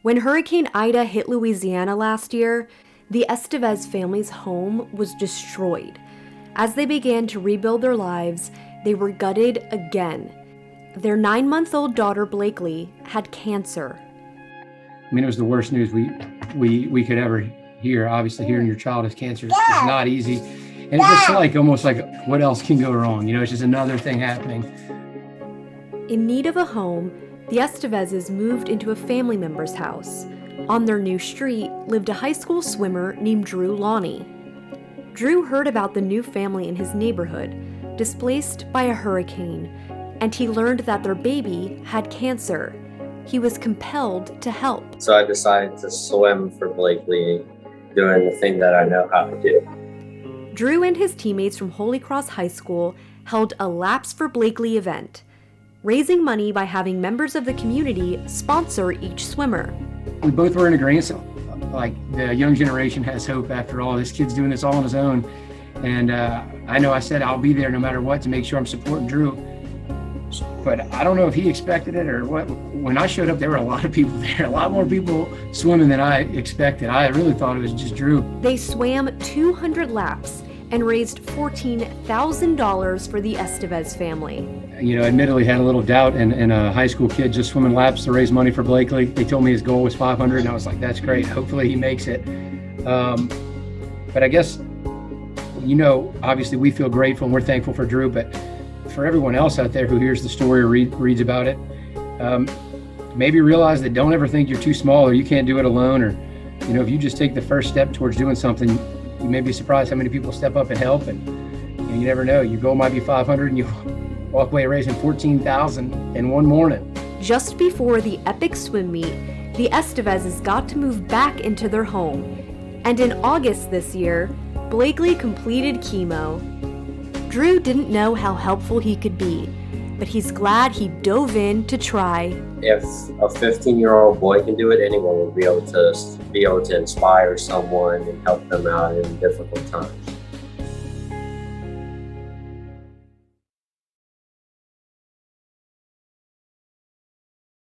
When Hurricane Ida hit Louisiana last year, the Estevez family's home was destroyed. As they began to rebuild their lives, they were gutted again. Their 9-month-old daughter, Blakely, had cancer. I mean, it was the worst news we could ever hear. Obviously, hearing your child has cancer is not easy. And it's just like, almost like, what else can go wrong? You know, it's just another thing happening. In need of a home, the Estevezes moved into a family member's house. On their new street lived a high school swimmer named Drew Launey. Drew heard about the new family in his neighborhood, displaced by a hurricane, and he learned that their baby had cancer. He was compelled to help. So I decided to swim for Blakely, doing the thing that I know how to do. Drew and his teammates from Holy Cross High School held a Laps for Blakely event, raising money by having members of the community sponsor each swimmer. We both were in agreement. Like, the young generation has hope after all. This kid's doing this all on his own. And I know I said I'll be there no matter what to make sure I'm supporting Drew. But I don't know if he expected it or what. When I showed up, there were a lot of people there, a lot more people swimming than I expected. I really thought it was just Drew. They swam 200 laps and raised $14,000 for the Estevez family. You know, admittedly had a little doubt, and a high school kid just swimming laps to raise money for Blakely. They told me his goal was 500, and I was like, that's great. Hopefully he makes it. But I guess, you know, obviously we feel grateful and we're thankful for Drew, but for everyone else out there who hears the story or reads about it, maybe realize that don't ever think you're too small or you can't do it alone, or, you know, if you just take the first step towards doing something, you may be surprised how many people step up and help, and you never know. Your goal might be 500 and you walk away raising 14,000 in one morning. Just before the epic swim meet, the Estevezes got to move back into their home. And in August this year, Blakely completed chemo. Drew didn't know how helpful he could be, but he's glad he dove in to try. If a 15-year-old boy can do it, anyone will be able to inspire someone and help them out in difficult times.